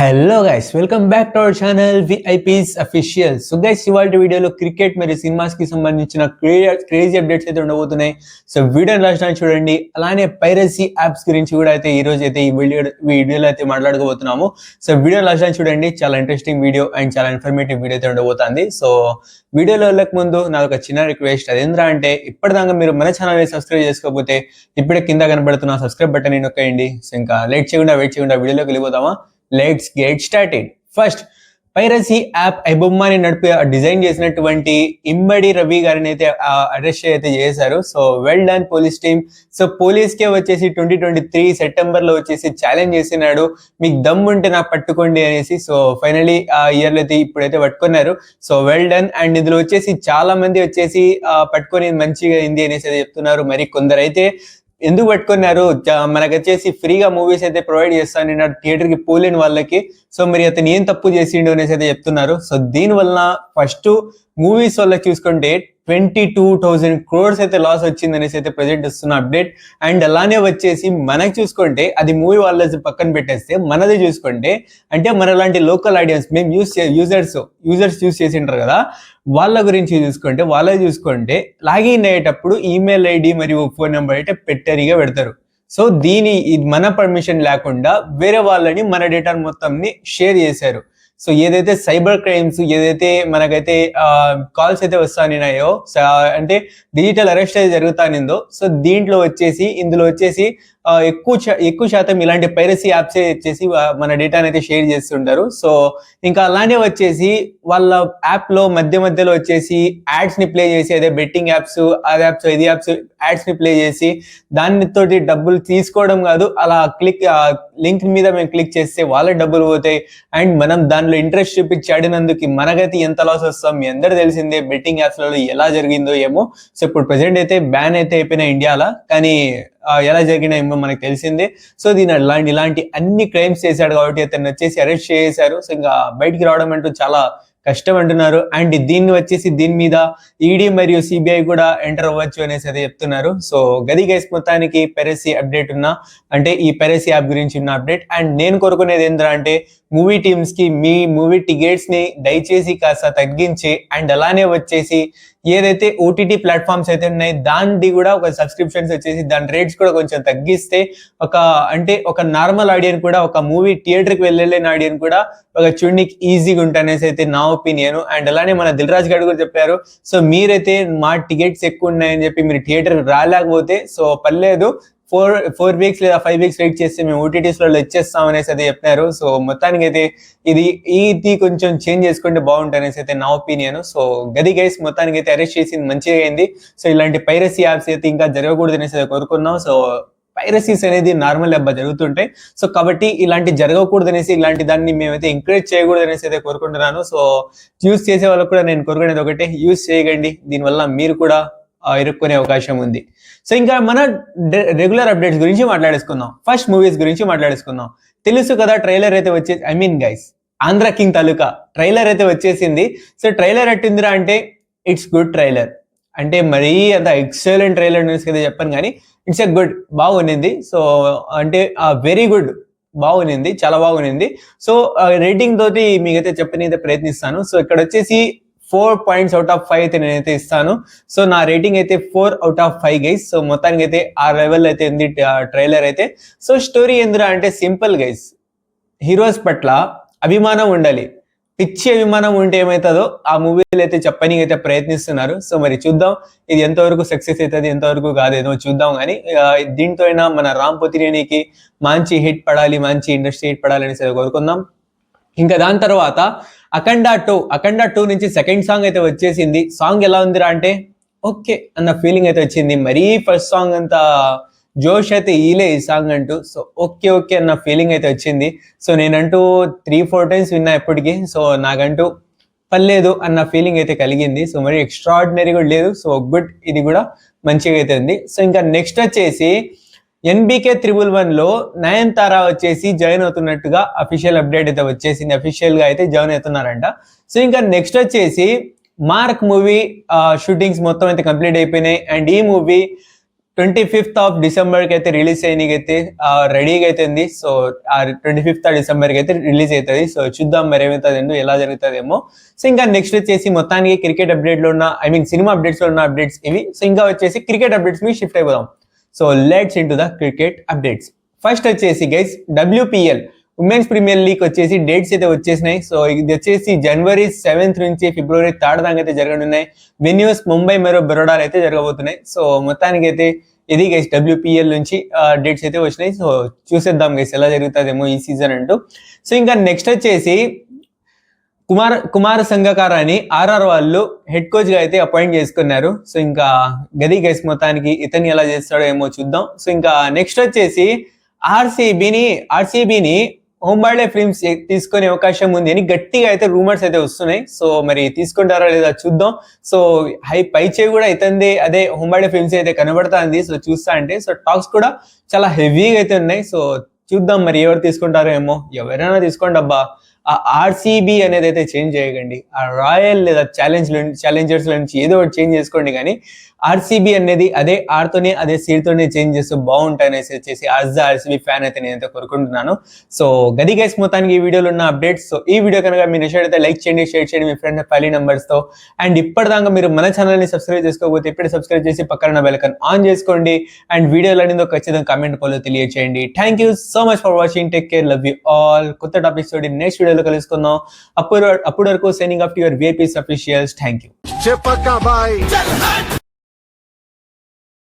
Hello guys, welcome back to our channel VIPs official. So guys, ఇవాళ వీడియోలో cricket మరియు cinemas కి సంబంధించిన క్రేజీ అప్డేట్స్ అయితే ఉండబోతున్నాయి. సో వీడియోని లాస్ట్ టైం చూడండి. అలానే పైరసీ యాప్స్ గురించి కూడా అయితే ఈ రోజు అయితే ఈ వీడియోలో అయితే మాట్లాడుకోబోతున్నాము. సో వీడియో లాస్ట్ టైం చూడండి, చాలా ఇంట్రెస్టింగ్ వీడియో అండ్ చాలా ఇన్ఫర్మేటివ్ వీడియో అయితే ఉండబోతుంది. సో వీడియోలో వెళ్ళక ముందు నాకు ఒక చిన్న రిక్వెస్ట్, అదేంద్రా అంటే ఇప్పటిదాకా మీరు మన ఛానల్ని సబ్స్క్రైబ్ చేసుకోకపోతే ఇప్పుడే కింద కనబడుతున్న సబ్స్క్రైబ్ బటన్ నొక్కండి. సో ఇంకా వెయిట్ చేయకుండా వీడియోలోకి వెళ్ళిపోతామా? Let's get started. First, piracy app ఐబొమ్మని డిజైన్ చేసినటువంటి ఇమ్మడి రవి గారిని అయితే అరెస్ట్ అయితే చేశారు. So well done police team. So పోలీస్కే వచ్చేసి 2023 సెప్టెంబర్ లో వచ్చేసి ఛాలెంజ్ చేసినాడు, మీకు దమ్ ఉంటే నాకు పట్టుకోండి అనేసి. సో ఫైనలీ ఆ ఇయర్లో అయితే ఇప్పుడైతే పట్టుకున్నారు. So well done. అండ్ ఇందులో వచ్చేసి చాలా మంది వచ్చేసి పట్టుకొని మంచిగా అయింది అనేసి అయితే చెప్తున్నారు. మరి కొందరైతే ఎందుకు పట్టుకున్నారు, మనకు వచ్చేసి ఫ్రీగా మూవీస్ అయితే ప్రొవైడ్ చేస్తాను థియేటర్ కి పోలేని వాళ్ళకి. సో మరి అతను ఏం తప్పు చేసిండు అనేసి అయితే చెప్తున్నారు. సో దీని వలన ఫస్ట్ మూవీస్ వల్ల చూసుకుంటే 22,000 crores అయితే లాస్ వచ్చింది అనేసి అయితే ప్రజెంట్ ఇస్తున్న అప్డేట్. అండ్ అలానే వచ్చేసి మనకి చూసుకుంటే అది మూవీ వాళ్ళ పక్కన పెట్టేస్తే మనది చూసుకుంటే అంటే మన లాంటి లోకల్ ఆడియన్స్ మేము యూజర్స్ యూజ్ చేసింటారు కదా, వాళ్ళ గురించి చూసుకుంటే లాగిన్ అయ్యేటప్పుడు ఈమెయిల్ ఐడి మరియు ఫోన్ నెంబర్ అయితే పెట్టరిగా పెడతారు. సో మన పర్మిషన్ లేకుండా వేరే వాళ్ళని మన డేటా మొత్తంని షేర్ చేశారు. సో ఏదైతే సైబర్ క్రైమ్స్, ఏదైతే మనకైతే కాల్స్ అయితే వస్తానినాయో, అంటే డిజిటల్ అరెస్ట్ అయితే జరుగుతానిందో, సో ఇందులో వచ్చేసి ఎక్కువ శాతం ఇలాంటి పైరసీ యాప్స్ వచ్చేసి మన డేటాని అయితే షేర్ చేస్తుంటారు. సో ఇంకా అలానే వచ్చేసి వాళ్ళ యాప్ లో మధ్యలో వచ్చేసి యాడ్స్ ని ప్లే చేసి, అదే బెట్టింగ్ యాప్స్, ఇది యాప్స్ యాడ్స్ ని ప్లే చేసి దానితోటి డబ్బులు తీసుకోవడం కాదు, అలా లింక్ మీద మేము క్లిక్ చేస్తే వాళ్ళ డబ్బులు పోతాయి. అండ్ మనం దానిలో ఇంట్రెస్ట్ చూపించి ఆడినందుకు మనకైతే ఎంత లాస్ వస్తాం మీ అందరూ తెలిసిందే. బెట్టింగ్ యాప్స్ లలో ఎలా జరిగిందో ఏమో. సో ఇప్పుడు ప్రెసెంట్ అయితే బ్యాన్ అయితే అయిపోయినాయి ఇండియాలో, కానీ ఎలా జరిగినాయేమో మనకు తెలిసిందే. సో ఇలాంటి అన్ని క్రైమ్స్ చేశాడు కాబట్టి అతను వచ్చేసి అరెస్ట్ చేశారు. సో ఇంకా బయటికి రావడం అంటూ చాలా కష్టం అంటున్నారు. అండ్ దీని మీద ఈడీ మరియు సిబిఐ కూడా ఎంటర్ అవ్వచ్చు అనేసి అయితే చెప్తున్నారు. సో గది గైస్, మొత్తానికి పైరసీ అప్డేట్ అంటే ఈ పైరసీ యాప్ గురించి ఉన్న అప్డేట్. అండ్ నేను కోరుకునేది ఏంద్రా అంటే మూవీ టీమ్స్ కి మీ మూవీ టికెట్స్ ని దయచేసి కాస్త తగ్గించి, అండ్ అలానే వచ్చేసి ఏదైతే ఓటీటీ ప్లాట్ఫామ్స్ అయితే ఉన్నాయి దాన్ని కూడా ఒక సబ్స్క్రిప్షన్స్ వచ్చేసి దాని రేట్స్ కూడా కొంచెం తగ్గిస్తే ఒక నార్మల్ ఆడియన్స్ కూడా, ఒక మూవీ థియేటర్ కి వెళ్ళలేని ఆడియన్స్ కూడా ఒక చూడడానికి ఈజీగా ఉంటానేసి అయితే నా ఒపీనియన్. అండ్ అలానే మన దిల్ రాజు గారు కూడా చెప్పారు, సో మీరైతే మా టికెట్స్ ఎక్కువ ఉన్నాయని చెప్పి మీరు థియేటర్ రాలేకపోతే సో పర్లేదు, 4 weeks లేదా 5 weeks వెయిట్ చేస్తే మేము ఓటీటీస్ లో ఇచ్చేస్తాం అనేసి అయితే చెప్పినారు. సో మొత్తానికి అయితే ఇది కొంచెం చేంజ్ చేసుకుంటే బాగుంటుంది అయితే నా ఒపీనియన్. సో గది గైస్, మొత్తానికి అయితే అరెస్ట్ చేసింది మంచిగా అయింది. సో ఇలాంటి పైరసీ యాప్స్ అయితే ఇంకా జరగకూడదు అనేసి అయితే కోరుకున్నాం. సో పైరసీస్ అనేది నార్మల్ అబ్బా జరుగుతుంటాయి. సో కాబట్టి ఇలాంటి జరగకూడదు అనేసి, ఇలాంటి దాన్ని మేమైతే ఎంకరేజ్ చేయకూడదు అనేసి అయితే కోరుకుంటున్నాను. సో యూజ్ చేసే వాళ్ళకు కూడా నేను కోరుకునేది ఒకటే, యూజ్ చేయకండి, దీనివల్ల మీరు కూడా ఇరుక్కునే అవకాశం ఉంది. సో ఇంకా మన రెగ్యులర్ అప్డేట్స్ గురించి మాట్లాడేసుకుందాం. ఫస్ట్ మూవీస్ గురించి మాట్లాడేసుకుందాం. తెలుసు కదా, ట్రైలర్ అయితే వచ్చేసి గైస్, ఆంధ్ర కింగ్ తాలూకా ట్రైలర్ అయితే వచ్చేసింది. సో ట్రైలర్ ఎట్టిందిరా అంటే ఇట్స్ గుడ్ ట్రైలర్. అంటే మరీ అంత ఎక్సలెంట్ ట్రైలర్ అనేసి అయితే చెప్పాను, కానీ ఇట్స్ ఎ గుడ్, బాగుంది. సో అంటే వెరీ గుడ్, బాగుంది, చాలా బాగుంది. సో రేటింగ్ తోటి మీకైతే చెప్పనైతే ప్రయత్నిస్తాను. సో ఇక్కడ వచ్చేసి 4 points out of 5 అయితే నేనైతే ఇస్తాను. సో నా రేటింగ్ అయితే 4 out of 5 గైస్. సో మొత్తానికి అయితే ఆ లెవెల్ అయితే ఉంది ట్రైలర్ అయితే. సో స్టోరీ ఎందురా అంటే సింపుల్ గైస్, హీరోస్ పట్ల అభిమానం ఉండాలి. పిచ్చి అభిమానం ఉంటే ఏమవుతుందో ఆ మూవీలు అయితే చెప్పడానికి అయితే ప్రయత్నిస్తున్నారు. సో మరి చూద్దాం ఇది ఎంతవరకు సక్సెస్ అవుతుంది, ఎంతవరకు కాదేదో చూద్దాం. కానీ దీంతో అయినా మన రామ్ పోతినేనికి మంచి హిట్ పడాలి, మంచి ఇండస్ట్రీ హిట్ పడాలి అనేసి కోరుకుందాం. ఇంకా దాని తర్వాత అఖండ 2 నుంచి సెకండ్ సాంగ్ అయితే వచ్చేసింది. సాంగ్ ఎలా ఉందిరా అంటే ఓకే అన్న ఫీలింగ్ అయితే వచ్చింది. మరీ ఫస్ట్ సాంగ్ అంతా జోష్ అయితే ఈ సాంగ్ అంటూ. సో ఓకే అన్న ఫీలింగ్ అయితే వచ్చింది. సో నేనంటూ 3-4 times విన్నా ఎప్పటికీ. సో నాకంటూ పర్లేదు అన్న ఫీలింగ్ అయితే కలిగింది. సో మరి ఎక్స్ట్రాడినరీ కూడా లేదు. సో గుడ్, ఇది కూడా మంచిగా అయితే ఉంది. సో ఇంకా నెక్స్ట్ వచ్చేసి NBK 111 లో నయనతార వచ్చేసి జాయిన్ అవుతున్నట్టుగా అఫీషియల్ అప్డేట్ అయితే వచ్చేసింది. అఫీషియల్ గా అయితే జాయిన్ అవుతున్నారంట. సో ఇంకా నెక్స్ట్ వచ్చేసి మార్క్ మూవీ షూటింగ్స్ మొత్తం అయితే కంప్లీట్ అయిపోయినాయి. అండ్ ఈ మూవీ 25th ఆఫ్ డిసెంబర్ కి అయితే రిలీజ్ అయినకైతే రెడీగా అయితే ఉంది. సో ఆ 25th డిసెంబర్ కి అయితే రిలీజ్ అవుతుంది. సో చూద్దాం మరి ఏమవుతుందో, ఎలా జరుగుతుందేమో. సో ఇంకా నెక్స్ట్ వచ్చేసి మొత్తానికి క్రికెట్ అప్డేట్ లో ఉన్న, ఐ మీన్ సినిమా అప్డేట్స్ లో ఉన్న అప్డేట్స్ ఇవి. సో ఇంకా వచ్చేసి క్రికెట్ అప్డేట్స్ మీ షిఫ్ట్ అయిపోదాం. So let's into the cricket updates. First వచ్చేసి guys WPL women's premier league వచ్చేసి డేట్స్ అయితే వచ్చేసినాయి. సో ఇది వచ్చేసి January 7th నుంచి February 3rd దాకా అయితే జరగనున్నాయి. వెన్యూస్ ముంబై మరియు బరోడాలో అయితే జరగబోతున్నాయి. సో మొత్తానికి అయితే ఇది గైస్ WPL నుంచి డేట్స్ అయితే వచ్చినాయి. సో చూసేద్దాం గైస్ ఎలా జరుగుతుందేమో ఈ సీజన్ అంటూ. సో ఇంకా నెక్స్ట్ వచ్చేసి కుమార్ సంగకార అని RR వాళ్ళు హెడ్ కోచ్ గా అయితే అపాయింట్ చేసుకున్నారు. సో ఇంకా గది గైస్ మొత్తానికి ఇతన్ని ఎలా చేస్తాడో ఏమో చూద్దాం. సో ఇంకా నెక్స్ట్ వచ్చేసి ఆర్సీబీని హోంబార్డే ఫిల్మ్స్ తీసుకునే అవకాశం ఉంది అని గట్టిగా అయితే రూమర్స్ అయితే వస్తున్నాయి. సో మరి తీసుకుంటారా లేదా చూద్దాం. సో పై చేయి కూడా ఇతంది అదే హోంబార్డే ఫిల్మ్స్ అయితే కనబడుతుంది. సో చూస్తా అంటే సో టాక్స్ కూడా చాలా హెవీగా అయితే ఉన్నాయి. సో చూద్దాం మరి ఎవరు తీసుకుంటారో ఏమో. ఎవరైనా తీసుకోండి అబ్బా, ఆ ఆర్సీబీ అనేది అయితే చేంజ్ చేయకండి. ఆ రాయల్ లేదా ఛాలెంజర్స్ నుంచి ఏదో ఒకటి చేంజ్ చేసుకోండి, కానీ ఆర్సీబీ అనేది అదే ఆర్తోనే అదే సీడ్తోనే చేంజ్ చేస్తూ బాగుంటాయనేసి వచ్చేసి ఆర్సీబీ ఫ్యాన్ అయితే నేనైతే కోరుకుంటున్నాను. సో గది గైస్ మొత్తానికి ఈ వీడియోలో ఉన్న అప్డేట్స్. సో ఈ వీడియో కనుక మీరు నచ్చినట్లయితే లైక్ చేయండి, షేర్ చేయండి మీ ఫ్రెండ్ ఫ్యామిలీ మెంబర్స్ తో. అండ్ ఇప్పటిదాకా మీరు మన ఛానల్ ని సబ్స్క్రైబ్ చేసుకోకపోతే ఇప్పుడే సబ్స్క్రైబ్ చేసి పక్కన బెల్ ఐకాన్ ఆన్ చేసుకోండి. అండ్ వీడియోలో అనేది ఖచ్చితంగా కామెంట్ పోలో తెలియచేయండి. Thank you so much for watching. Take care, love you all. కొత్త టాపిక్స్ తోటి నెక్స్ట్ వీడియోలో కలుసుకుందాం. అప్పటి వరకు signing off your VIPs officials. Thank you.